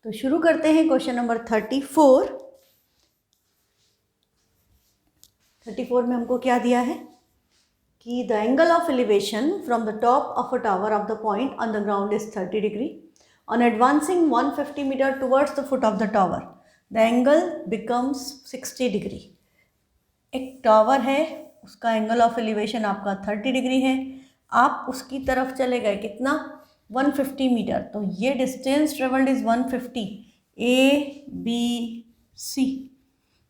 तो शुरू करते हैं क्वेश्चन नंबर 34। 34 में हमको क्या दिया है कि the angle of elevation from the top of a tower of the point on the ground is 30 degree on advancing 150 metre towards the foot of the tower the angle becomes 60 degree. एक tower है, उसका angle of elevation आपका 30 degree है, आप उसकी तरफ चले गए कितना 150 मीटर, तो ये distance travelled is 150 A B C,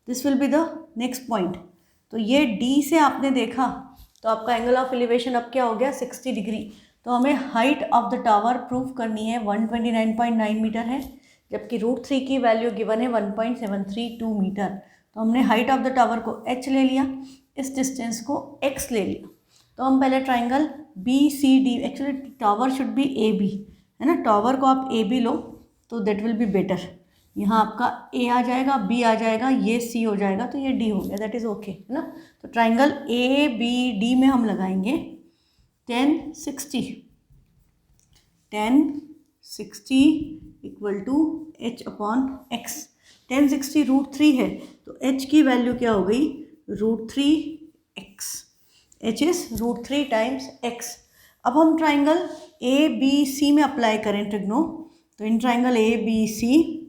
this will be the next point. तो ये डी से आपने देखा तो आपका एंगल ऑफ एलिवेशन अब क्या हो गया 60 डिग्री। तो हमें height of the tower prove करनी है 129.9 मीटर है, जबकि √3 की वैल्यू गिवन है 1.732 मीटर। तो हमने हाइट ऑफ द टावर को h ले लिया, इस डिस्टेंस को x ले लिया। तो हम पहले triangle B C D, actually tower should be A B, है ना, टावर को आप ए बी लो तो दैट विल बी बेटर। यहाँ आपका ए आ जाएगा, बी आ जाएगा, ये सी हो जाएगा, तो ये डी हो गया, दैट इज़ ओके, है ना। तो ट्राइंगल ए बी डी में हम लगाएंगे 1060 equal to h upon x। 1060 √3 है तो h की वैल्यू क्या हो गई √3x, h is √3 times x। अब हम ट्राइंगल ए बी सी में अप्लाई करें ट्रिग्नो, तो in triangle A B C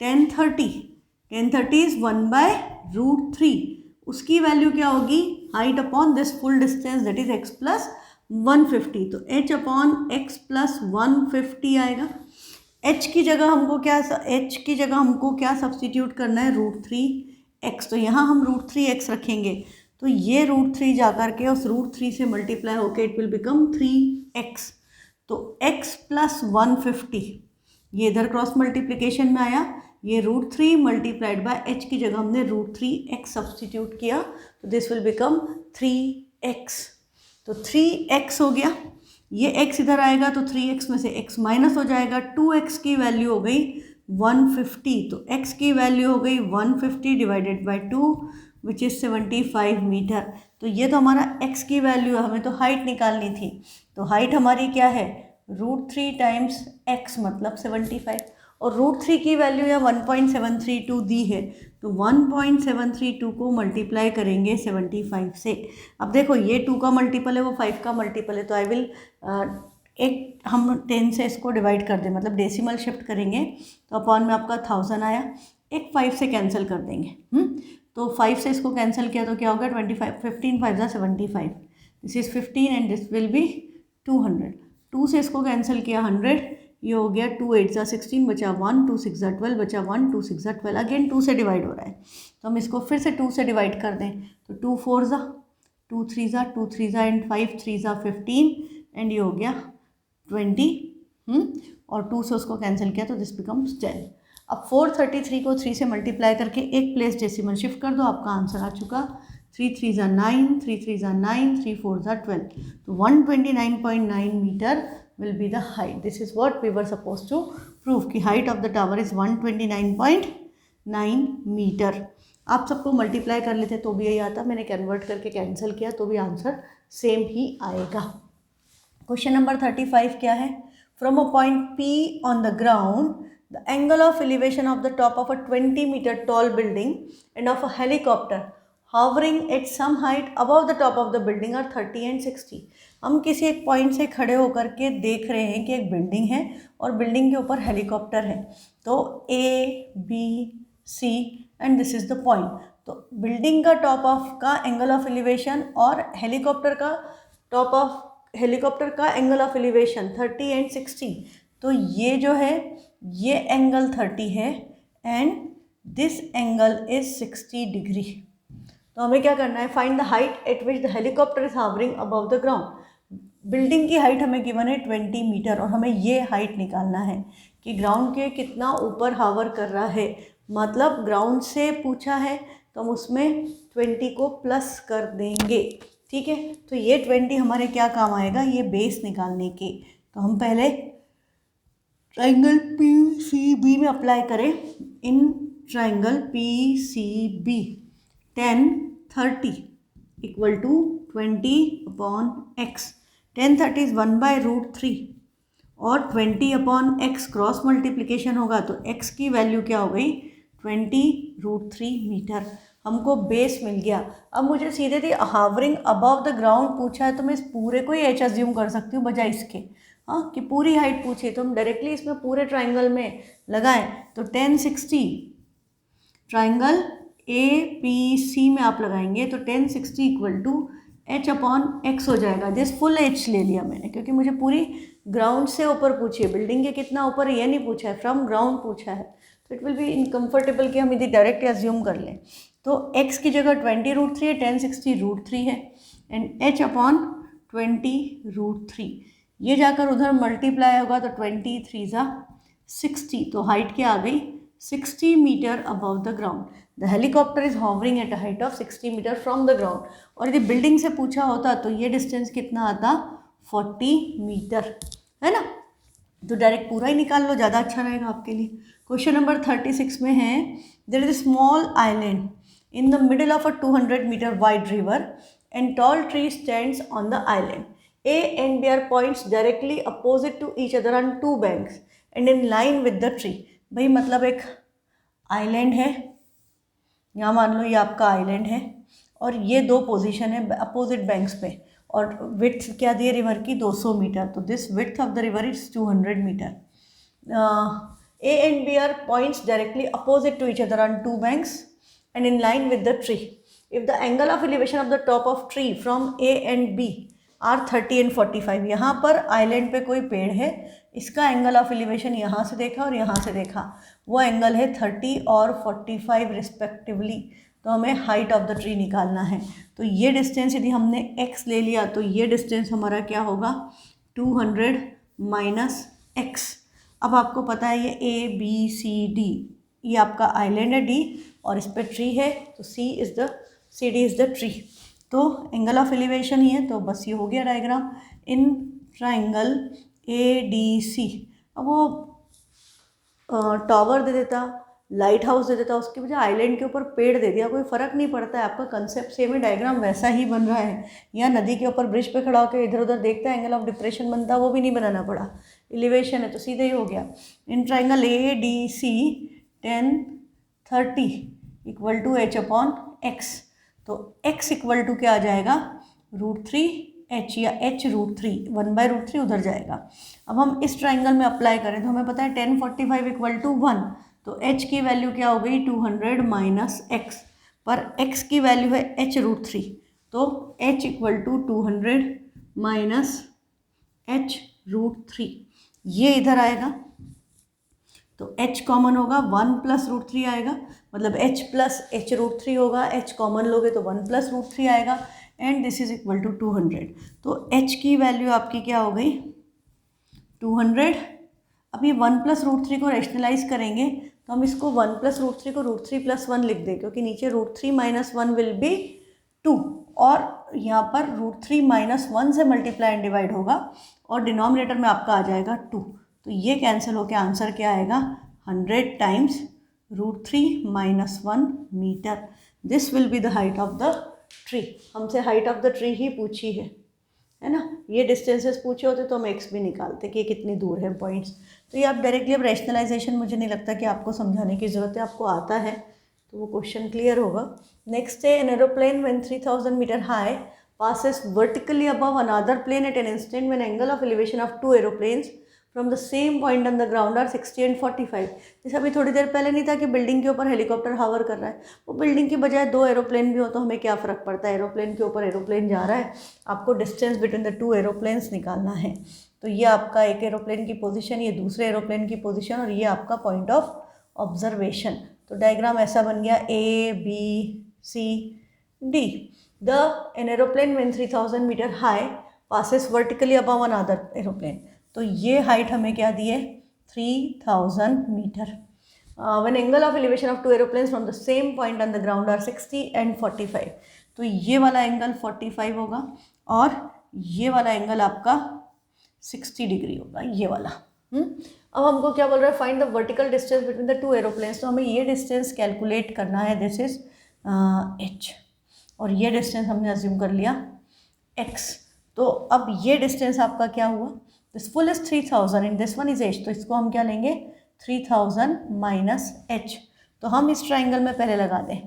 1030 is 1/√3, उसकी वैल्यू क्या होगी height upon this full distance that is x plus 150, तो h अपॉन x प्लस 150 आएगा। h की जगह हमको क्या सब्सटीट्यूट करना है √3x, तो यहाँ हम √3x रखेंगे, तो ये √3 जा करके उस √3 से मल्टीप्लाई होके इट विल बिकम 3x। तो x प्लस 150 ये इधर क्रॉस मल्टीप्लिकेशन में आया, ये √3 मल्टीप्लाइड बाय h की जगह हमने √3x सब्सटीट्यूट किया, तो दिस विल बिकम 3x। तो 3x हो गया, ये x इधर आएगा तो 3x में से x माइनस हो जाएगा, 2x की वैल्यू हो गई 150, तो x की वैल्यू हो गई 150 divided by 2 which is 75 metre. तो ये तो हमारा x की वैल्यू है, हमें तो हाइट निकालनी थी, तो हाइट हमारी क्या है √3 टाइम्स x मतलब 75, और √3 की वैल्यू या 1.732 दी है, तो 1.732 को मल्टीप्लाई करेंगे 75 से। अब देखो ये 2 का मल्टीपल है, वो 5 का मल्टीपल है, तो आई विल एक हम 10 से इसको डिवाइड कर दें, मतलब डेसिमल शिफ्ट करेंगे, तो अपॉन में आपका 1000 आया, एक 5 से कैंसिल कर देंगे। तो 5 से इसको कैंसिल किया तो क्या होगा 25, 15 5 75, this is 15 and this will B 200। 2 से इसको कैंसिल किया 100, ये हो गया 2 8 16 बचा 1, 2 6 12 बचा 1, 2 6 12, अगेन 2 से डिवाइड हो रहा है, तो हम इसको फिर से 2 से डिवाइड कर दें, तो 2 4 2 3 2 3 एंड 5 3 15 एंड ये हो गया 20, और 2 से उसको कैंसिल किया तो दिस बिकम्स 10। अब 433 को 3 से मल्टीप्लाई करके एक प्लेस डेसिमल शिफ्ट कर दो, आपका आंसर आ चुका 3 3 9, 3 3 9, 3 4 12, तो 129.9 metre will be the height. This is what we were supposed to prove कि height of the tower is 129.9 metre. आप सबको मल्टीप्लाई कर लेते तो भी यही आता, मैंने कन्वर्ट करके कैंसिल किया तो भी आंसर सेम ही आएगा। क्वेश्चन नंबर 35 क्या है, from a point P on the ground the angle of elevation of the top of a 20 metre tall building and of a helicopter hovering at some height above the top of the building are 30 and 60। हम किसी एक point से खड़े होकर के देख रहे हैं कि एक बिल्डिंग है और बिल्डिंग के ऊपर हेलीकॉप्टर है, तो A B C and this is the point. तो बिल्डिंग का टॉप ऑफ का एंगल ऑफ एलिवेशन और हेलीकॉप्टर का एंगल ऑफ एलिवेशन 30 एंड 60, तो ये जो है ये एंगल 30 है and this angle is 60 degree. तो हमें क्या करना है, find the height at which the helicopter is hovering above the ground. Building की हाइट हमें गिवन है 20 मीटर और हमें ये हाइट निकालना है कि ग्राउंड के कितना ऊपर हावर कर रहा है, मतलब ग्राउंड से पूछा है तो हम उसमें 20 को प्लस कर देंगे, ठीक है। तो ये 20 हमारे क्या काम आएगा, ये बेस निकालने के। तो हम पहले ट्राइंगल पी सी बी में अप्लाई करें, in triangle P C B 1030 equal to 20 upon x। 1030 is 1/√3 और 20/x क्रॉस मल्टीप्लिकेशन होगा तो x की वैल्यू क्या हो गई 20√3 मीटर। हमको बेस मिल गया। अब मुझे सीधे थी हावरिंग अबव द ग्राउंड पूछा है तो मैं इस पूरे को ही एच अज्यूम कर सकती हूँ बजाय इसके, हाँ, कि पूरी हाइट पूछी है तो हम डायरेक्टली इसमें पूरे ट्राइंगल में लगाएं तो 1060 ट्राइंगल APC में आप लगाएंगे तो 1060 इक्वल टू H/x हो जाएगा। दिस फुल H ले लिया मैंने क्योंकि मुझे पूरी ग्राउंड से ऊपर पूछी है, बिल्डिंग के कितना ऊपर है ये नहीं पूछा है, फ्रॉम ग्राउंड पूछा है, तो इट विल बी इनकम्फर्टेबल कि हम इधर डायरेक्ट अज्यूम कर लें। तो x की जगह 20√3 है, 1060√3 है एंड H/20√3 ये जाकर उधर मल्टीप्लाई होगा तो 23 × 60 तो हाइट क्या आ गई 60 metre above the ground. The helicopter is hovering at a height of 60 metre from the ground. और यदि बिल्डिंग से पूछा होता तो ये डिस्टेंस कितना आता 40 मीटर, है ना। तो डायरेक्ट पूरा ही निकाल लो, ज़्यादा अच्छा रहेगा आपके लिए। क्वेश्चन नंबर 36 में है there is a small island in the middle of a 200 meter wide river and tall tree stands on the island. A and B are points directly opposite to each other on two banks and in line with the tree. भाई मतलब एक island है, यहाँ मान लो ये आपका island है और ये दो पोजीशन है अपोजिट बैंक्स पे और विड्थ क्या दी है रिवर की 200 मीटर। तो this width of the river is 200 metre. A and B are points directly opposite to each other on two banks and in line with the tree. If the angle of elevation of the top of tree from A and B are 30 and 45, यहाँ पर island पे कोई पेड़ है, इसका angle of elevation यहाँ से देखा और यहाँ से देखा, वो एंगल है 30 और 45 रिस्पेक्टिवली। तो हमें हाइट ऑफ द ट्री निकालना है। तो ये डिस्टेंस यदि हमने x ले लिया तो ये डिस्टेंस हमारा क्या होगा 200 माइनस x। अब आपको पता है ये ABCD ये आपका आइलैंड है D और इस पर ट्री है तो CD इज़ द ट्री। तो एंगल ऑफ एलिवेशन ही है तो बस ये हो गया डायग्राम इन ट्राइंगल ADC। अब वो टावर दे देता, लाइट हाउस दे देता, उसकी वजह आइलैंड के ऊपर पेड़ दे दिया, कोई फ़र्क नहीं पड़ता है, आपका कंसेप्ट सेम है, डायग्राम वैसा ही बन रहा है। या नदी के ऊपर ब्रिज पे खड़ा होकर इधर उधर देखता है एंगल ऑफ डिप्रेशन बनता, वो भी नहीं बनाना पड़ा, एलिवेशन है तो सीधे ही हो गया। In triangle ADC 1030 equal to H/x। तो x इक्वल टू क्या आ जाएगा √3h या h√3 1/√3 उधर जाएगा। अब हम इस ट्राइंगल में अप्लाई करें तो हमें पता है 1045 इक्वल टू 1 तो h की वैल्यू क्या हो गई 200 माइनस x, पर x की वैल्यू है h√3 तो h equal to 200 minus h√3 ये इधर आएगा तो h कॉमन होगा 1 + √3 आएगा, मतलब h + h√3 होगा, h कॉमन लोगे तो 1 + √3 आएगा and this is equal to 200। तो h की वैल्यू आपकी क्या हो गई 200। अब ये 1 + √3 को रैशनलाइज करेंगे तो हम इसको 1 + √3 को √3 + 1 लिख दें क्योंकि नीचे √3 - 1 विल बी 2 और यहाँ पर √3 - 1 से मल्टीप्लाई एंड डिवाइड होगा और डिनोमिनेटर में आपका आ जाएगा 2। तो ये कैंसिल होकर आंसर क्या आएगा 100 times √3 - 1 metre. This will be the height of the tree. हमसे हाइट ऑफ द ट्री ही पूछी है ना। ये डिस्टेंसेस पूछे होते तो हम x भी निकालते कि कितनी दूर है पॉइंट्स। तो ये आप डायरेक्टली अब रैशनलाइजेशन मुझे नहीं लगता कि आपको समझाने की ज़रूरत है, आपको आता है तो वो क्वेश्चन क्लियर होगा। नेक्स्ट है an aeroplane when 3000 metre high passes vertically above another plane at an instant when angle of elevation of two aeroplanes from the same point on the ground are 60 and 45। जैसे अभी थोड़ी देर पहले नहीं था कि building के ऊपर हेलीकॉप्टर हावर कर रहा है, वो बिल्डिंग की बजाय 2 एरोप्लेन भी हो तो हमें क्या फ़र्क पड़ता है, एरोप्लेन के ऊपर एरोप्लेन जा रहा है, आपको डिस्टेंस बिटवीन द 2 एरोप्लेन्स निकालना है। तो ये आपका एक एरोप्लेन की पोजीशन, ये दूसरे एरोप्लेन की पोजीशन और ये आपका पॉइंट ऑफ ऑब्जर्वेशन। तो डायग्राम ऐसा बन गया ABCD। An aeroplane when 3000 metre high passes vertically above another aeroplane। तो ये हाइट हमें क्या दी है 3000 metre. when angle of elevation of two aeroplanes from the same point on the ground are 60 and 45। तो ये वाला एंगल 45 होगा और ये वाला एंगल आपका 60 डिग्री होगा, ये वाला। अब हमको क्या बोल रहा है find the vertical distance between the 2 aeroplanes. तो हमें ये डिस्टेंस कैलकुलेट करना है, दिस इज h और ये डिस्टेंस हमने अज्यूम कर लिया x। तो अब ये डिस्टेंस आपका क्या हुआ this full is 3000 and this one is h, तो इसको हम क्या लेंगे 3000 माइनस h। तो हम इस ट्राइंगल में पहले लगा दें,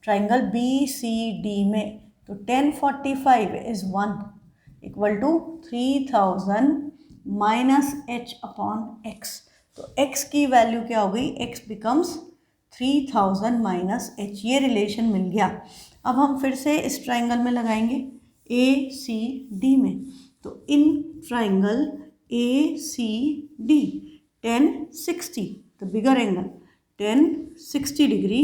ट्राइंगल बी सी डी में, तो 1045 is 1 equal to 3000 minus h upon x। तो x की वैल्यू क्या हो गई, x बिकम्स 3000 माइनस h। ये रिलेशन मिल गया। अब हम फिर से इस ट्राइंगल में लगाएंगे ए सी डी में, तो in triangle A C D 1060, तो bigger angle 1060 degree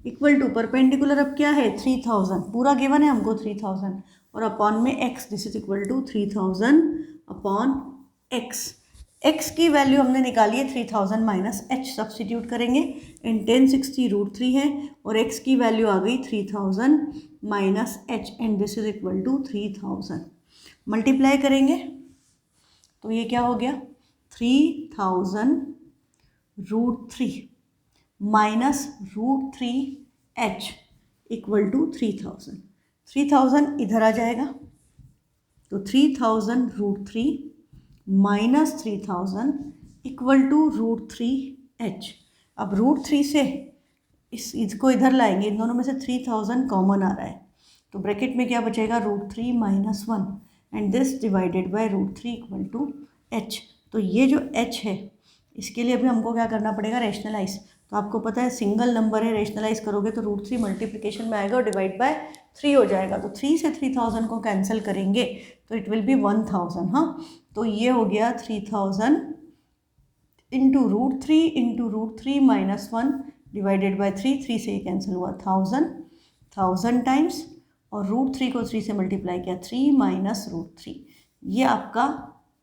equal to perpendicular अब क्या है 3000, पूरा गिवन है हमको 3000 और अपॉन में x, this is equal to 3000 upon x। x की वैल्यू हमने निकाली है 3000 माइनस h, सब्सटीट्यूट करेंगे इन 1060 √3 है और x की वैल्यू आ गई 3000 minus h and this is equal to 3000। Multiply करेंगे तो ये क्या हो गया 3000 √3 माइनस √3h इक्वल टू 3000। 3000 इधर आ जाएगा तो 3000 √3 माइनस 3000 इक्वल टू √3h। अब √3 से इसको इधर लाएंगे, इन दोनों में से 3000 कॉमन आ रहा है, तो ब्रैकेट में क्या बचेगा √3 minus 1 and this divided by √3 equal to h। तो ये जो h है इसके लिए अभी हमको क्या करना पड़ेगा, रेशनलाइज। तो आपको पता है सिंगल नंबर है, रेशनलाइज करोगे तो √3 मल्टीप्लिकेशन में आएगा और डिवाइड बाय 3 हो जाएगा, तो 3 से 3000 को कैंसिल करेंगे तो इट विल बी 1000। हाँ, तो ये हो गया 3000 इंटू √3 माइनस 1 डिवाइडेड बाय 3 से ये कैंसिल हुआ 1000 टाइम्स और √3 को 3 से मल्टीप्लाई किया 3 माइनस √3। ये आपका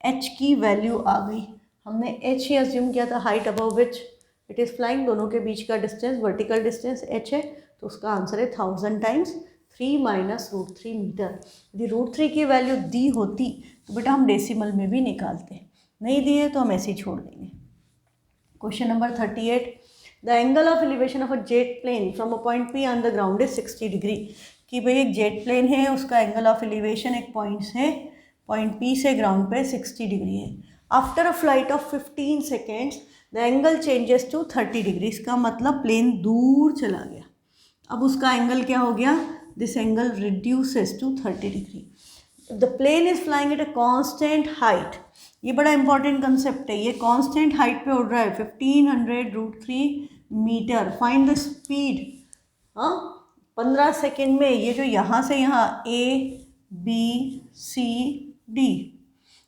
h की वैल्यू आ गई। हमने h ही अज्यूम किया था, height above which it is flying, दोनों के बीच का डिस्टेंस वर्टिकल डिस्टेंस h है, तो उसका आंसर है 1000 टाइम्स 3 माइनस √3 मीटर। यदि √3 की वैल्यू दी होती तो बेटा हम डेसिमल में भी निकालते, नहीं दी है तो हम ऐसे ही छोड़ देंगे। Question number 38, the angle of elevation of a jet plane from a point P on the ground is 60 degree. कि भाई एक जेट प्लेन है, उसका एंगल ऑफ एलिवेशन एक पॉइंट से पॉइंट P से ग्राउंड पे 60 डिग्री है। After a flight of 15 seconds the angle changes to 30 degree. इसका मतलब प्लेन दूर चला गया, अब उसका एंगल क्या हो गया, this angle reduces to 30 degree. The plane is flying at a constant height, ये बड़ा इंपॉर्टेंट कंसेप्ट है, ये कांस्टेंट हाइट पे उड़ रहा है 1500 √3 मीटर। Find the speed. हाँ, 15 सेकेंड में ये जो यहाँ से यहाँ A B C D,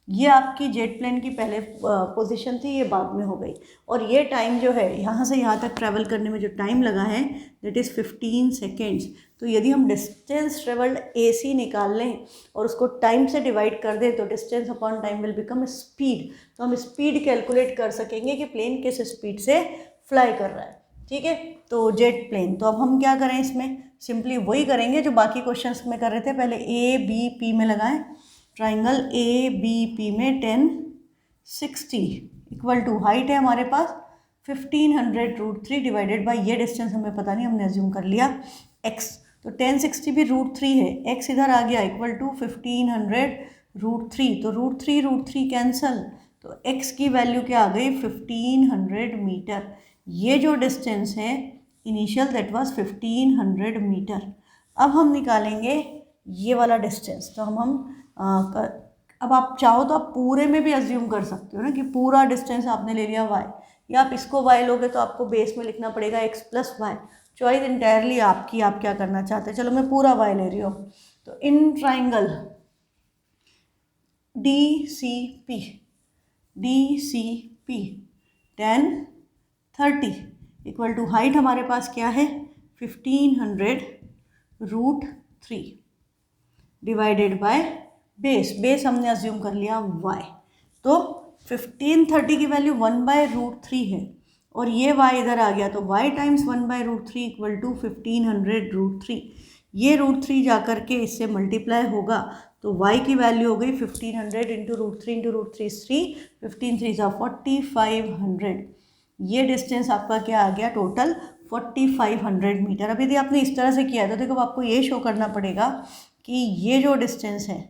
ये आपकी जेट प्लेन की पहले पोजीशन थी, ये बाद में हो गई, और ये टाइम जो है यहाँ से यहाँ तक ट्रैवल करने में जो टाइम लगा है दैट इज़ 15 सेकेंड्स। तो यदि हम डिस्टेंस ट्रेवल्ड AC निकाल लें और उसको टाइम से डिवाइड कर दें तो distance upon time will become speed. तो हम स्पीड कैलकुलेट कर सकेंगे कि प्लेन किस स्पीड से फ्लाई कर रहा है। ठीक है, तो जेट प्लेन, तो अब हम क्या करें, इसमें सिंपली वही करेंगे जो बाकी क्वेश्चंस में कर रहे थे, पहले ABP में लगाएं, ट्राइंगल ABP में 1060 इक्वल टू हाइट है हमारे पास 1500 √3 डिवाइडेड बाय ये डिस्टेंस हमें पता नहीं, हमने अज्यूम कर लिया x। तो 1060 भी √3 है, x इधर आ गया इक्वल टू 1500 √3, तो √3 कैंसल, तो x की वैल्यू क्या आ गई 1500 मीटर। ये जो डिस्टेंस है इनिशियल दैट वाज 1500 मीटर। अब हम निकालेंगे ये वाला डिस्टेंस, तो अब आप चाहो तो आप पूरे में भी अज्यूम कर सकते हो ना कि पूरा डिस्टेंस आपने ले लिया y, या आप इसको y लोगे तो आपको बेस में लिखना पड़ेगा x plus y. Choice entirely आपकी, आप क्या करना चाहते हैं। चलो मैं पूरा y ले रही हूँ, तो in triangle DCP 1030 equal to height हमारे पास क्या है 1500 √3 डिवाइडेड बाय बेस हमने अज्यूम कर लिया y। तो 1530 की वैल्यू 1/√3 है और ये y इधर आ गया, तो y टाइम्स 1/√3 इक्वल टू 1500 √3। ये √3 जा कर के इससे मल्टीप्लाई होगा, तो y की वैल्यू हो गई 1500 इंटू √3 इंटू √3 3, 15 3 4500। ये डिस्टेंस आपका क्या आ गया टोटल 4500 मीटर। अब यदि आपने इस तरह से किया तो देखो आपको ये शो करना पड़ेगा कि ये जो डिस्टेंस है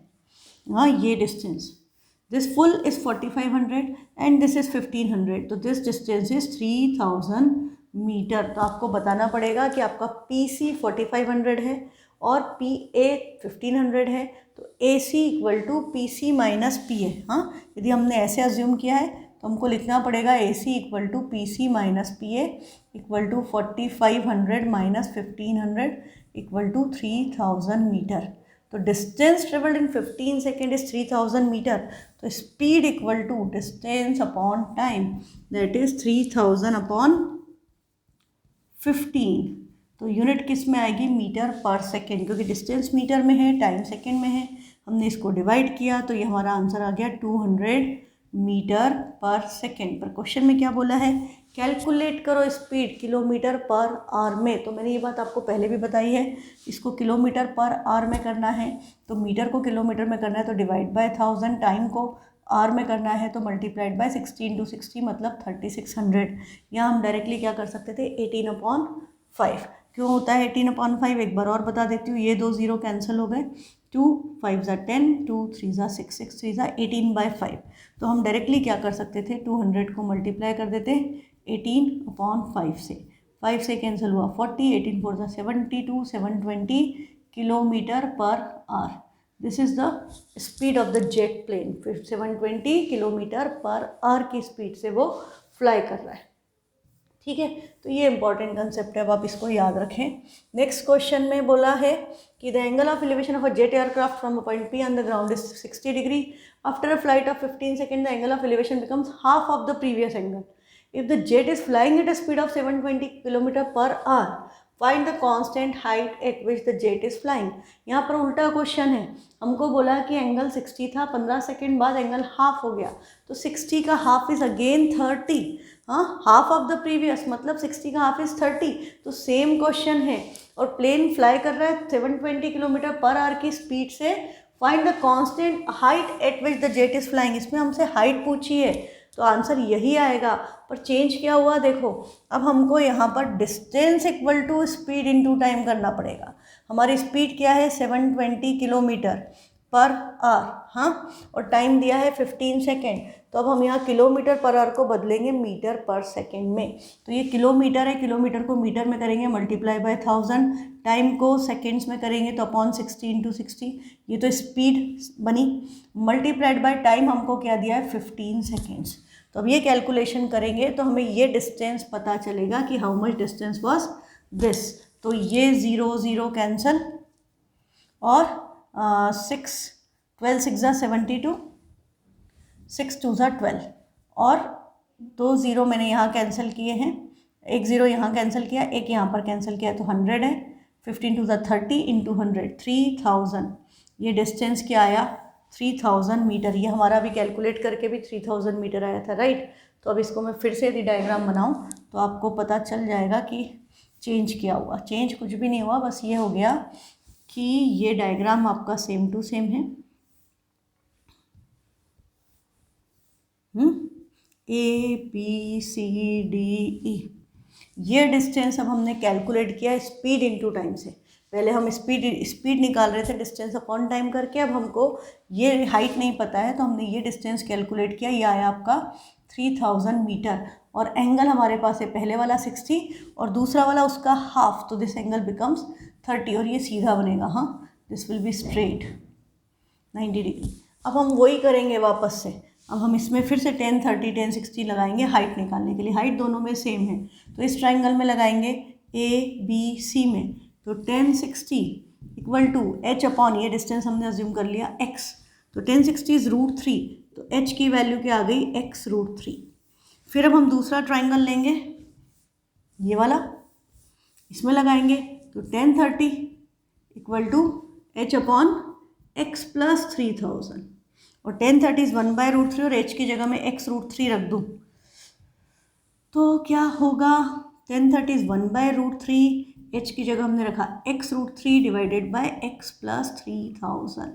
हाँ ये distance, this full is 4500 and this is 1500, तो दिस डिस्टेंस इज़ 3000 मीटर। तो आपको बताना पड़ेगा कि आपका PC 4500 है और PA 1500 है, तो AC equal to PC minus PA। हाँ, यदि हमने ऐसे अज्यूम किया है तो हमको लिखना पड़ेगा AC equal to PC minus PA equal to 4500 minus 1500 equal to 3000 metre. तो distance travelled in 15 second is 3000 metre, तो speed equal to distance upon time, that is 3000 upon 15। तो यूनिट किस में आएगी, मीटर पर सेकेंड, क्योंकि डिस्टेंस मीटर में है, टाइम सेकेंड में है। हमने इसको डिवाइड किया तो ये हमारा आंसर आ गया 200 मीटर पर सेकेंड। पर क्वेश्चन में क्या बोला है, कैलकुलेट करो स्पीड किलोमीटर पर आवर में। तो मैंने ये बात आपको पहले भी बताई है, इसको किलोमीटर पर आवर में करना है तो मीटर को किलोमीटर में करना है तो डिवाइड बाय 1000, टाइम को आवर में करना है तो मल्टीप्लाइड बाय 16 × 60 मतलब 3600। यहाँ हम डायरेक्टली क्या कर सकते थे, 18/5। क्यों होता है 18/5, एक बार और बता देती हूँ, ये 2 0 कैंसिल हो गए, 2 5 = 10, 2 3 = 6, 6 3 = 18/5। तो हम डायरेक्टली क्या कर सकते थे, 200 को मल्टीप्लाई कर देते 18/5 से, 5 से कैंसिल हुआ 40, 18 4 = 72, 720 kilometre per hour. This is the speed of the jet plane, फिर 720 किलोमीटर पर आवर की स्पीड से वो फ्लाई कर रहा है। ठीक है, तो ये इंपॉर्टेंट कंसेप्ट है, अब आप इसको याद रखें। नेक्स्ट क्वेश्चन में बोला है कि the angle of elevation of a jet aircraft from a point P on the ground is 60 degree. After a flight of 15 second the angle of elevation becomes half of the previous angle. If the jet is flying at a speed of 720 kilometre per our, find the constant height at which the jet is flying. यहाँ पर उल्टा question है, हमको बोला कि angle 60 था, 15 second बाद angle half हो गया, तो 60 का हाफ इज अगेन 30। हाँ, हाफ ऑफ द प्रीवियस मतलब 60 का हाफ इज 30, तो सेम क्वेश्चन है और प्लेन फ्लाई कर रहा है 720 किलोमीटर पर आवर की स्पीड से। Find the constant height at which the jet is flying, इसमें हमसे हाइट पूछी है तो आंसर यही आएगा। पर चेंज क्या हुआ देखो, अब हमको यहाँ पर distance equal to speed into time करना पड़ेगा। हमारी स्पीड क्या है, 720 किलोमीटर पर आवर, हाँ, और टाइम दिया है 15 सेकेंड। तो अब हम यहाँ किलोमीटर पर आवर को बदलेंगे मीटर पर सेकेंड में। तो ये किलोमीटर है, किलोमीटर को मीटर में करेंगे मल्टीप्लाई बाय 1000, टाइम को सेकेंड्स में करेंगे तो अपॉन 60 × 60, ये तो स्पीड बनी, मल्टीप्लाइड बाय टाइम हमको क्या दिया है 15 सेकेंड्स। तो अब ये कैलकुलेशन करेंगे तो हमें ये डिस्टेंस पता चलेगा कि how much distance was this. तो ये 0 0 कैंसल और 6 12 6 = 72, 6 2 = 12 और 2 0 मैंने यहाँ कैंसिल किए हैं, एक 0 यहाँ कैंसिल किया, एक यहाँ पर कैंसिल किया, तो 100 है, 15 2 = 30 इंटू 100 3000। ये डिस्टेंस क्या आया, 3000 मीटर। ये हमारा भी कैलकुलेट करके भी 3000 मीटर आया था, राइट। तो अब इसको मैं फिर से यदि डायग्राम बनाऊँ तो आपको पता चल जाएगा कि चेंज क्या हुआ। चेंज कुछ भी नहीं हुआ, बस ये हो गया कि ये डायग्राम आपका सेम टू सेम है। ABCDE, ये डिस्टेंस अब हमने कैलकुलेट किया स्पीड इनटू टाइम से। पहले हम स्पीड निकाल रहे थे डिस्टेंस अपॉन टाइम करके, अब हमको ये हाइट नहीं पता है तो हमने ये डिस्टेंस कैलकुलेट किया, ये आया आपका 3000 मीटर। और एंगल हमारे पास है पहले वाला 60 और दूसरा वाला उसका हाफ, तो दिस एंगल बिकम्स 30 और ये सीधा बनेगा, हाँ, this will be straight 90 degree. अब हम वही करेंगे वापस से, अब हम इसमें फिर से 10 30 10 60 लगाएंगे हाइट निकालने के लिए। हाइट दोनों में सेम है तो इस ट्राइंगल में लगाएंगे ABC में, तो 10 60 इक्वल टू H अपॉन, ये डिस्टेंस हमने अज्यूम कर लिया X, तो 10 60 इज √3, तो H की वैल्यू क्या आ गई, X √3। फिर अब हम दूसरा ट्राइंगल लेंगे, ये वाला, इसमें लगाएंगे तो 10 30 equal to H upon X + 3000, और 10 30 इज 1/√3 और H की जगह में X √3 रख दूँ तो क्या होगा, 10 30 इज 1/√3, H की जगह हमने रखा X √3 डिवाइडेड बाय X + 3000।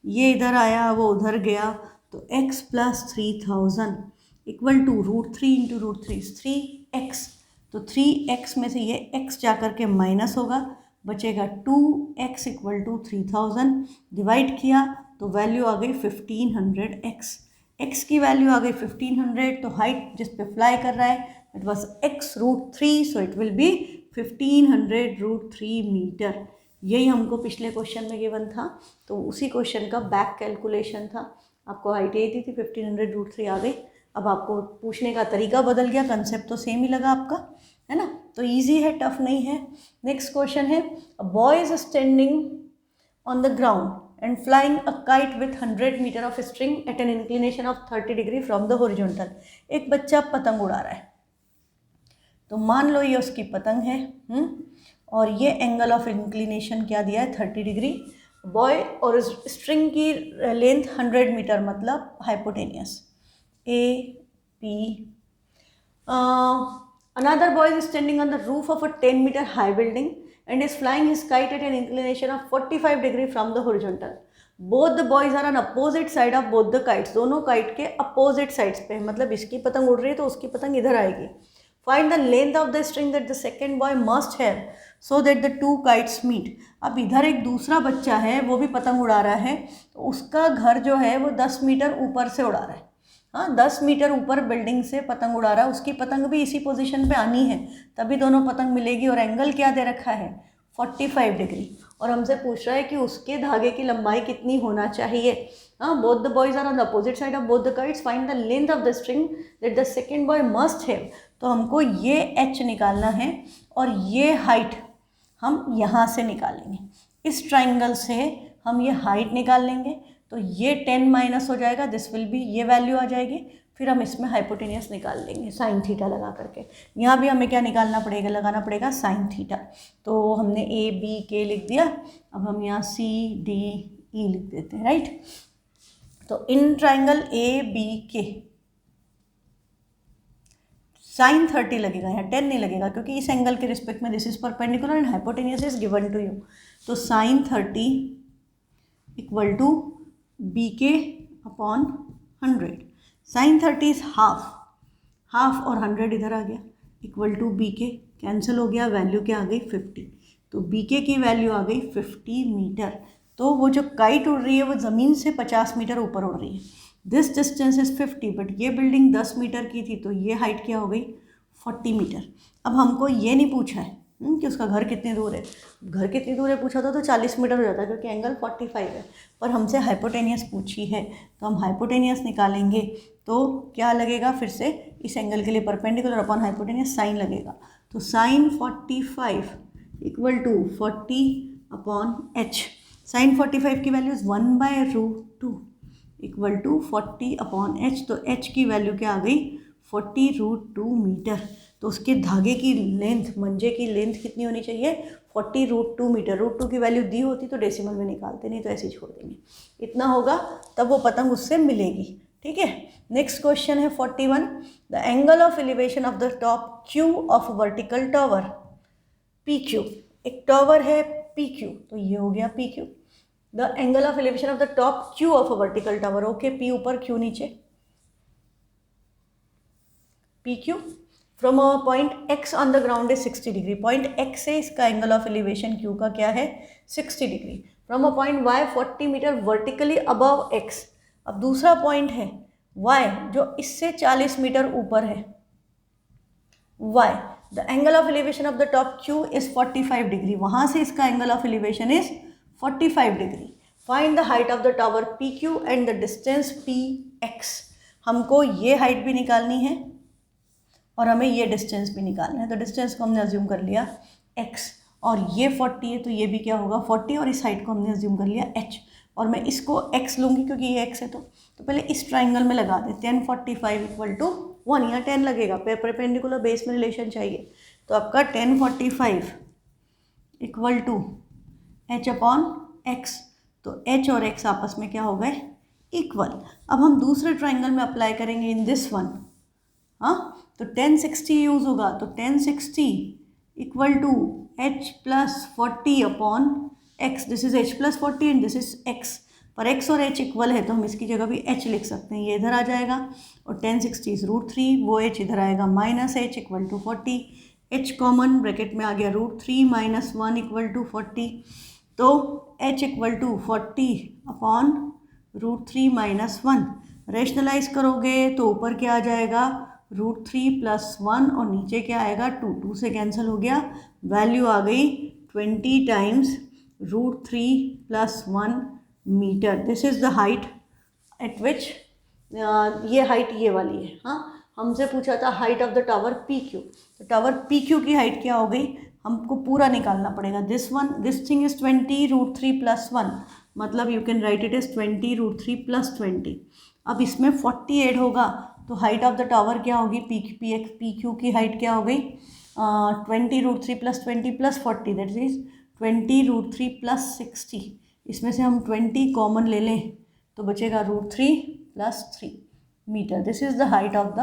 ये इधर आया वो उधर गया, तो X + 3000 equal to √3 × √3 is 3x, तो 3x में से ये x जा कर के माइनस होगा, बचेगा 2x इक्वल टू 3000, डिवाइड किया तो वैल्यू आ गई 1500x। x की वैल्यू आ गई 1500, तो हाइट जिस पे फ्लाई कर रहा है it was x√3, so it will be 1500√3 metre. यही हमको पिछले क्वेश्चन में गिवन था, तो उसी क्वेश्चन का बैक कैलकुलेशन था। आपको हाइट ये दी थी, 1500√3 आ गई। अब आपको पूछने का तरीका बदल गया, कंसेप्ट तो सेम ही लगा आपका, है ना। तो इजी है, टफ नहीं है। नेक्स्ट क्वेश्चन है, a boy is standing on the ground and flying a kite with 100 metre of string at an inclination of 30 degree from the horizontal. एक बच्चा पतंग उड़ा रहा है, तो मान लो ये उसकी पतंग है, और ये एंगल ऑफ इंक्लिनेशन क्या दिया है, 30 डिग्री। बॉय और स्ट्रिंग की लेंथ 100 मीटर, मतलब hypotenuse A P. Another boy is standing on the roof of a 10-meter high building and is flying his kite at an inclination of 45 degree from the horizontal. Both the boys are on opposite side of both the kites. दोनों kite के opposite sides पे, मतलब इसकी पतंग उड़ रही है तो उसकी पतंग इधर आएगी। Find the length of the string that the second boy must have so that the two kites meet. अब इधर एक दूसरा बच्चा है, वो भी पतंग उड़ा रहा है, तो उसका घर जो है वो 10 मीटर ऊपर से उड़ा रहा है। हाँ, 10 मीटर ऊपर बिल्डिंग से पतंग उड़ा रहा है, उसकी पतंग भी इसी पोजीशन पे आनी है, तभी दोनों पतंग मिलेगी। और एंगल क्या दे रखा है, 45 डिग्री। और हमसे पूछ रहा है कि उसके धागे की लंबाई कितनी होना चाहिए। हाँ, both the boys are on the opposite side of both the kites, find the length of the string that the second boy must have. तो हमको ये h निकालना है और ये हाइट हम यहाँ से निकालेंगे, इस ट्राइंगल से हम ये हाइट निकाल लेंगे। तो ये 10 माइनस हो जाएगा, दिस विल बी, ये वैल्यू आ जाएगी। फिर हम इसमें हाइपोटेनियस निकाल लेंगे साइन थीटा लगा करके। यहाँ भी हमें क्या निकालना पड़ेगा, लगाना पड़ेगा साइन थीटा। तो हमने ए बी के लिख दिया, अब हम यहाँ सी डी ई लिख देते हैं, राइट। तो इन ट्राइंगल ए बी के साइन 30 लगेगा, यहाँ 10 नहीं लगेगा, क्योंकि इस एंगल के रिस्पेक्ट में this is perpendicular and hypotenuse is given to you. तो sine 30 equal to B K upon 100। Sine 30 is half और 100 इधर आ गया, equal to B K, cancel हो गया, वैल्यू क्या आ गई 50। तो बी के की वैल्यू आ गई 50 मीटर। तो वो जो काइट उड़ रही है वो ज़मीन से 50 मीटर ऊपर उड़ रही है। दिस डिस्टेंस इज़ 50, बट ये बिल्डिंग 10 मीटर की थी, तो ये हाइट क्या हो गई 40 मीटर। अब हमको ये नहीं पूछा है कि उसका घर कितनी दूर है। घर कितनी दूर है पूछा था तो 40 मीटर हो जाता, क्योंकि एंगल 45 है। पर हमसे हाइपोटेनियस पूछी है, तो हम हाइपोटेनियस निकालेंगे। तो क्या लगेगा, फिर से इस एंगल के लिए परपेंडिकुलर अपॉन हाइपोटेनियस साइन लगेगा। तो sine 45 equal to 40 upon H. Sine 45 की value is 1/√2 equal to 40 upon H. तो एच की वैल्यू क्या आ गई 40√2 मीटर। तो उसके धागे की लेंथ, मंजे की लेंथ कितनी होनी चाहिए 40√2 मीटर। √2 की वैल्यू दी होती तो डेसिमल में निकालते, नहीं तो ऐसे ही छोड़ देंगे। इतना होगा तब वो पतंग उससे मिलेगी, ठीक है। नेक्स्ट क्वेश्चन है 41, the angle of elevation of the top Q of vertical tower P Q. एक टावर है पी क्यू, तो ये हो गया P Q. The angle of elevation of the top Q of a vertical tower, okay, P ऊपर Q नीचे, P Q from a point x on the ground is 60 degree. Point x से इसका angle of elevation Q का क्या है 60 degree. From a point Y 40 metre vertically above X. अब दूसरा point है वाई जो इससे 40 मीटर ऊपर है, why the angle of elevation of the top Q is 45 degree. वहाँ से इसका angle of elevation is 45 degree. Find the height of the tower P Q and the distance P x. हमको ये height भी निकालनी है और हमें ये डिस्टेंस भी निकालना है। तो डिस्टेंस को हमने अज्यूम कर लिया x, और ये 40 है तो ये भी क्या होगा 40, और इस हाइट को हमने अज्यूम कर लिया h, और मैं इसको x लूँगी क्योंकि ये x है। तो पहले इस ट्राइंगल में लगा देते हैं 1045 इक्वल टू 1, यहाँ 10 लगेगा, परपेंडिकुलर बेस में रिलेशन चाहिए। तो आपका 1045 equal to h upon x। तो h और x आपस में क्या हो गए इक्वल। अब हम दूसरे ट्राइंगल में अप्लाई करेंगे इन दिस वन, हाँ, तो 1060 यूज़ होगा। तो 1060 equal to h plus 40 upon x। This is h plus 40 and this is x, पर x और h इक्वल है तो हम इसकी जगह भी h लिख सकते हैं। ये इधर आ जाएगा और 1060 इज √3, वो h इधर आएगा minus h equal to 40। h common, bracket में आ गया √3 माइनस 1 इक्वल टू 40। तो h equal to 40 upon √3 minus 1, rationalise करोगे तो ऊपर क्या आ जाएगा √3 + 1 और नीचे क्या आएगा 2, 2 से कैंसिल हो गया, वैल्यू आ गई 20 times √3 + 1 metre. This is the height at which, ये हाइट ये वाली है। हाँ, हमसे पूछा था height of the tower PQ, तो टावर PQ की हाइट क्या हो गई, हमको पूरा निकालना पड़ेगा। दिस थिंग इज 20 √3 + 1, मतलब you can write it is 20 √3 + 20। अब इसमें 40 ऐड होगा तो हाइट ऑफ द टावर क्या होगी, PQ की हाइट क्या हो गई 20 √3 + 20 + 40, दैट इज 20 √3 + 60। इसमें से हम 20 कॉमन ले लें तो बचेगा √3 + 3 metre. This is the height of the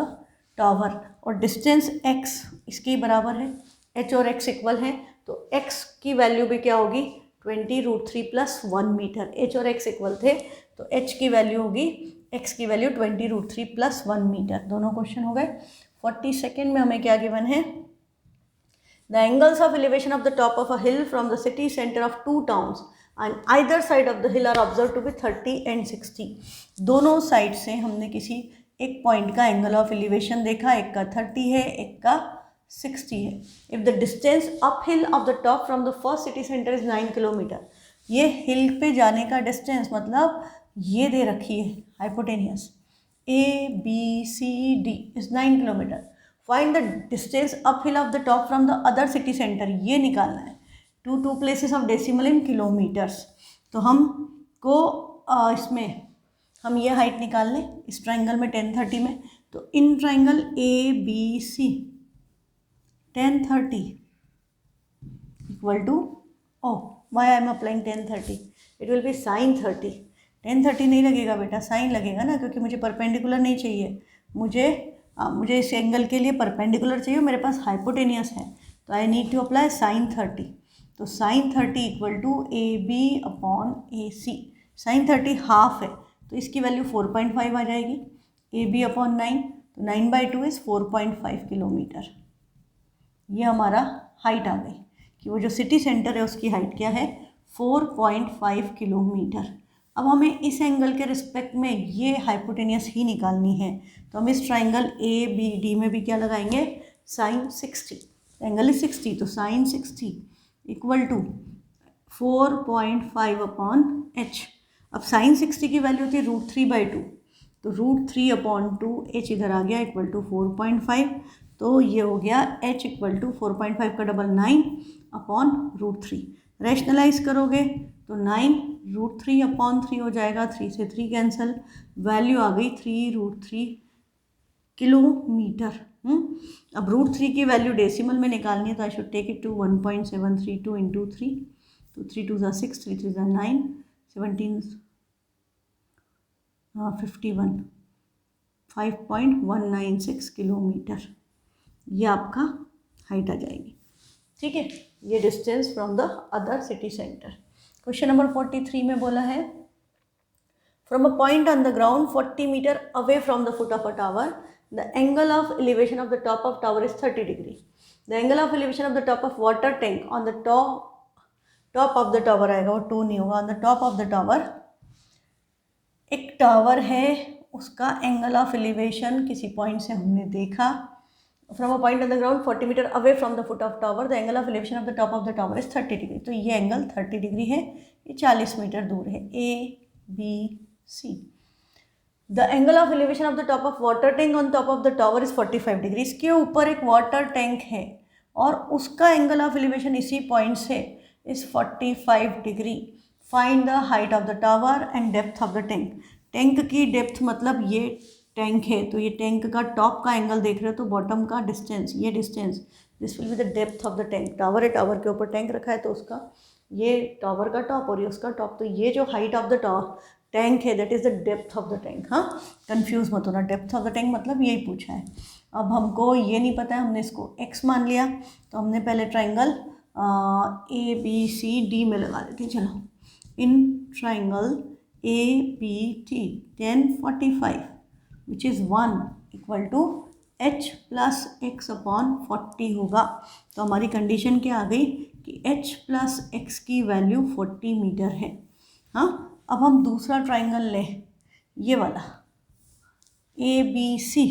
tower. और डिस्टेंस x इसके बराबर है, h और x इक्वल है, तो x की वैल्यू भी क्या होगी 20 √3 + 1 मीटर। h और x इक्वल थे तो h की वैल्यू होगी, x की वैल्यू 20 √3 + 1 मीटर। दोनों क्वेश्चन हो गए। 42nd में हमें क्या गिवन है, the angles of elevation of the top of a hill from the city centre of 2 towns and either side of the hill are observe to be 30 and 60। दोनों side से हमने किसी एक पॉइंट का एंगल ऑफ एलिवेशन देखा, एक का 30 है, एक का 60 है। If the distance up hill of the top from the first city centre is 9 kilometre, ये हिल पे जाने का डिस्टेंस मतलब ये दे रखी है hypotenuse ABCD is 9 kilometre. Find the distance up hill of the top from the other city centre, ये निकालना है। Two places of decimal in kilometres. तो हमको इसमें हम ये हाइट निकाल लें इस ट्राइंगल में 10 30 में, तो in triangle ABC 10 30 equal to why I am applying 10 30, it will be sin 30। 10 30 नहीं लगेगा बेटा, साइन लगेगा ना, क्योंकि मुझे परपेंडिकुलर नहीं चाहिए, मुझे इस एंगल के लिए परपेंडिकुलर चाहिए, मेरे पास हाइपोटेनियस है, तो I need to apply sin 30। तो sin 30 equal to AB/AC। sin 30 half है तो इसकी वैल्यू 4.5 आ जाएगी, AB/9, तो 9/2 इज़ 4.5 किलोमीटर। ये हमारा हाइट आ गई कि वो जो सिटी सेंटर है उसकी हाइट क्या है 4.5 किलोमीटर। अब हमें इस एंगल के रिस्पेक्ट में ये हाइपोटेनियस ही निकालनी है, तो हम इस ट्राइंगल ABD में भी क्या लगाएंगे sin 60। एंगल इज 60, तो sin 60 इक्वल टू 4.5/h। अब sin 60 की वैल्यू थी √3/2, तो √3/2 h इधर आ गया इक्वल टू 4.5, तो ये हो गया h इक्वल टू 4.5 का डबल 9/√3। रैशनलाइज करोगे तो 9 √3/3 हो जाएगा, 3 से 3 कैंसिल, वैल्यू आ गई 3√3 किलोमीटर। अब √3 की वैल्यू डेसिमल में निकालनी है, तो I should take it to 1.732 into 3, तो 3 2 ज़ा 6, 3 3 ज़ा 9, 17 51, 5.196 किलोमीटर। ये आपका हाइट आ जाएगी। ठीक है, ये distance from the other city centre. Question number 43 में बोला है, from a point on the ground 40 metre away from the foot of a tower, the angle of elevation of the top of tower is 30 degree. The angle of elevation of the top of water tank on the top of the tower आएगा, वो 2 नहीं होगा, on the top of the tower एक tower है, उसका angle of elevation किसी point से हमने देखा, from a point on the ground 40 metre away from the foot of tower, the angle of elevation of the top of the tower is 30 degree. तो ये angle 30 degree है, ये 40 metre दूर है, ABC। The angle of elevation of the top of water tank on top of the tower is 45 degree. इसके ऊपर एक water tank है और उसका एंगल ऑफ एलिवेशन इसी पॉइंट से is 45 degree. Find the height of the tower and depth of the tank. Tank की depth मतलब ये टैंक है, तो ये टैंक का टॉप का एंगल देख रहे हो, तो बॉटम का डिस्टेंस, ये distance, this will be the depth of the tank. Tower है, टावर के ऊपर टैंक रखा है, तो उसका ये टावर का टॉप और ये उसका टॉप, तो ये जो हाइट ऑफ द टैंक है that is the depth of the tank. हाँ, कंफ्यूज मत होना, डेप्थ ऑफ द टैंक मतलब यही पूछा है। अब हमको ये नहीं पता है, हमने इसको x मान लिया, तो हमने पहले ट्राइंगल ABCD में लगा देते हैं। चलो, in triangle ABT 10 45 which is 1 equal to h + x/40 होगा। तो हमारी कंडीशन क्या आ गई कि h + x की वैल्यू 40 मीटर है। हाँ, अब हम दूसरा ट्राइंगल लें, ये वाला ABC।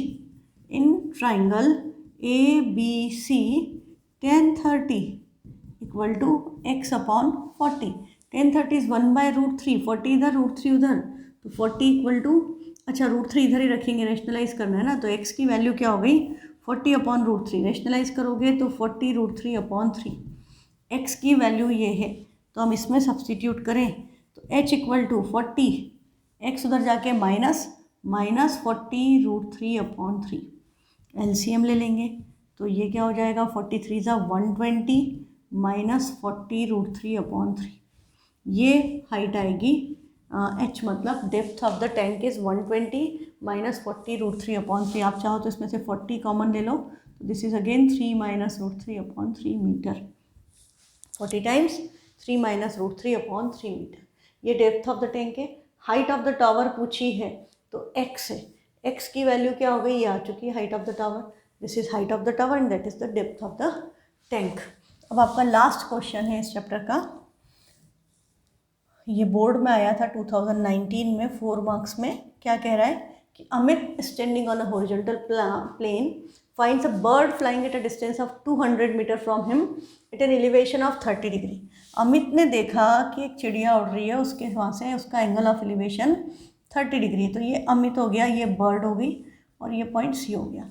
In triangle ABC tan 30 equal to x upon 40। tan 30 is 1/√3, 40 इधर √3 उधर, तो 40 इक्वल टू, अच्छा √3 इधर ही रखेंगे, रेशनलाइज करना है ना, तो x की वैल्यू क्या हो गई 40 अपॉन √3। रेशनलाइज करोगे तो 40 √3 अपॉन 3। x की वैल्यू ये है, तो हम इसमें सब्सटीट्यूट करें तो h इक्वल टू 40, x उधर जाके माइनस 40 √3 अपॉन 3। LCM ले लेंगे तो ये क्या हो जाएगा 43 ज़ा 120 माइनस 40 √3 अपॉन 3। ये हाइट आएगी h, मतलब depth of the tank is 120 minus 40 √3 upon 3। आप चाहो तो इसमें से 40 कॉमन ले लो, तो this is again 3 minus √3 upon 3 metre. 40 times 3 minus √3 upon 3 metre. ये डेप्थ ऑफ द टैंक है। हाइट ऑफ द टावर पूछी है तो x है, x की वैल्यू क्या हो गई, ये आ चुकी है height of the tower. This is height of the tower and that is the depth of the tank. अब आपका लास्ट क्वेश्चन है इस चैप्टर का, ये बोर्ड में आया था 2019 में 4 मार्क्स में। क्या कह रहा है कि Amit standing on a horizontal plane finds a bird flying at a distance of 200 metre from him at an elevation of 30 degree. Amit ने देखा कि एक चिड़िया उड़ रही है, उसके वहाँ से उसका एंगल ऑफ एलिवेशन 30 डिग्री। तो ये अमित हो गया, ये बर्ड हो गई, और ये पॉइंट सी हो गया।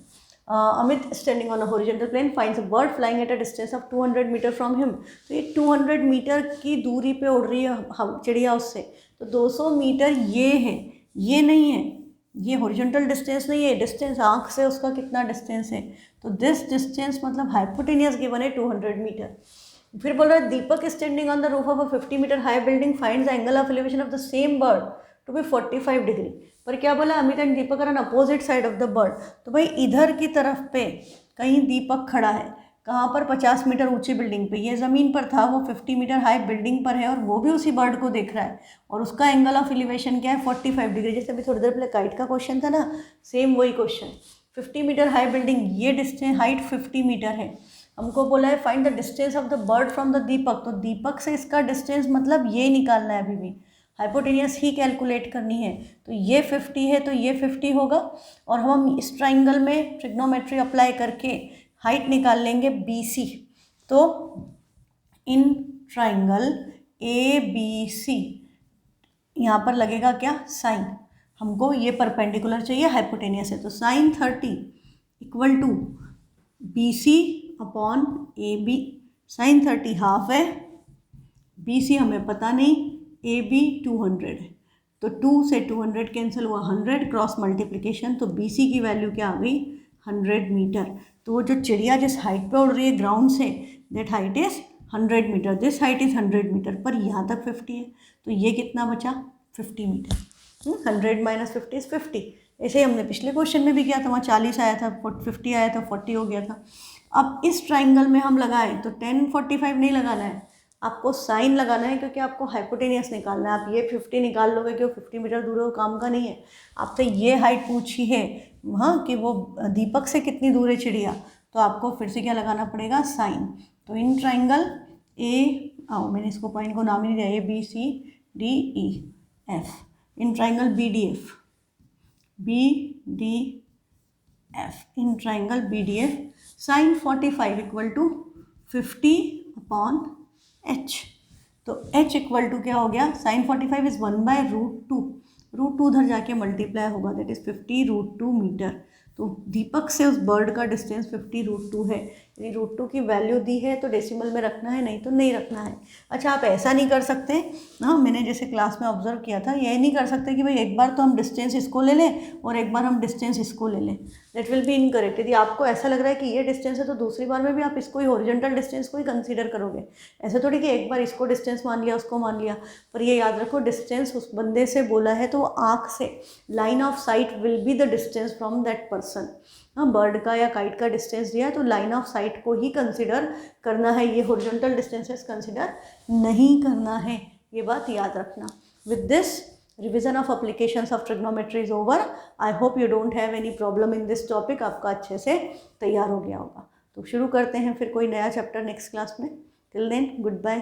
Amit standing on a horizontal plane finds a bird flying at a distance of 200 metre from him. तो ये 200 मीटर की दूरी पे उड़ रही है चिड़िया उससे, तो 200 मीटर ये है, ये नहीं है, ये हॉरिजॉन्टल डिस्टेंस नहीं है, डिस्टेंस आँख से उसका कितना डिस्टेंस है, तो दिस डिस्टेंस मतलब हाइपोटेनियस गिवन है 200 मीटर। फिर बोल रहा है Deepak standing on the roof of a 50 metre high building finds the angle of elevation of the same bird to be 45 degree. पर क्या बोला, Amit and Deepak are on opposite side of the bird. तो भाई इधर की तरफ पे कहीं दीपक खड़ा है, कहाँ पर 50 मीटर ऊंची बिल्डिंग पे, ये ज़मीन पर था, वो 50 मीटर हाई बिल्डिंग पर है और वो भी उसी बर्ड को देख रहा है, और उसका एंगल ऑफ एलिवेशन क्या है 45 डिग्री। जैसे अभी थोड़ी देर पहले काइट का क्वेश्चन था ना, सेम वही क्वेश्चन। 50 मीटर हाई बिल्डिंग, ये डिस्टेंस हाइट 50 मीटर है, हमको बोला है find the distance of the bird from the Deepak. तो दीपक से इसका डिस्टेंस मतलब ये निकालना है, अभी भी हाइपोटेनियस ही कैलकुलेट करनी है। तो ये 50 है तो ये 50 होगा, और हम इस ट्राइंगल में ट्रिग्नोमेट्री अप्लाई करके हाइट निकाल लेंगे BC। तो इन ट्राइंगल ABC यहाँ पर लगेगा क्या, साइन। हमको ये परपेंडिकुलर चाहिए, हाइपोटेनियस है, तो sine 30 equal to BC upon AB। Sine 30 half है, BC हमें पता नहीं, AB 200 है, तो 2 से 200 कैंसिल हुआ, 100 क्रॉस मल्टीप्लिकेशन, तो BC की वैल्यू क्या आ गई 100 मीटर। तो वो जो चिड़िया जिस हाइट पे उड़ रही है ग्राउंड से, that height is 100 metre, this height is 100 metre, पर यहाँ तक 50 है, तो ये कितना बचा 50 मीटर। 100 minus 50 is 50। ऐसे ही हमने पिछले क्वेश्चन में भी किया था, वहाँ 40 आया था, 50 आया था, 40 हो गया था। अब इस ट्राइंगल में हम लगाएं तो 10 45 नहीं लगाना है, आपको साइन लगाना है, क्योंकि आपको हाइपोटेनियस निकालना है। आप ये 50 निकाल लोगे कि वो 50 मीटर दूर है, वो काम का नहीं है। आपसे ये हाइट पूछी है वहाँ कि वो दीपक से कितनी दूर है चिड़िया, तो आपको फिर से क्या लगाना पड़ेगा, साइन। तो इन ट्राइंगल मैंने इसको पॉइंट को नाम ही नहीं दिया, ABCDEF, in triangle BDF, in triangle BDF sine 45 equal to 50 upon H। तो H इक्वल टू क्या हो गया, साइन 45 इज़ 1/√2, √2 उधर जाके मल्टीप्लाई होगा, दैट इज़ 50 √2 मीटर। तो दीपक से उस बर्ड का डिस्टेंस 50 √2 है, यदि √2 की वैल्यू दी है तो डेसिमल में रखना है, नहीं तो नहीं रखना है। अच्छा, आप ऐसा नहीं कर सकते ना, मैंने जैसे क्लास में ऑब्जर्व किया था, ये नहीं कर सकते कि भाई एक बार तो हम डिस्टेंस इसको ले लें और एक बार हम डिस्टेंस इसको ले लें, दैट विल बी इनकरेक्ट। यदि आपको ऐसा लग रहा है कि ये डिस्टेंस है तो दूसरी बार में भी आप इसको ही हॉरिजॉन्टल डिस्टेंस को ही कंसीडर करोगे। ऐसे थोड़ी कि एक बार इसको डिस्टेंस मान लिया, उसको मान लिया। पर ये याद रखो, डिस्टेंस उस बंदे से बोला है तो आँख से, line of site will be the distance from that person. हाँ, बर्ड का या काइट का डिस्टेंस दिया है तो लाइन ऑफ साइट को ही कंसिडर करना है, ये हॉरिजॉन्टल डिस्टेंसेस कंसिडर नहीं करना है, ये बात याद रखना। With this revision of applications of trigonometry is over. I hope you don't have any problem in this topic, आपका अच्छे से तैयार हो गया होगा। तो शुरू करते हैं फिर कोई नया चैप्टर नेक्स्ट क्लास में। Till then, good bye.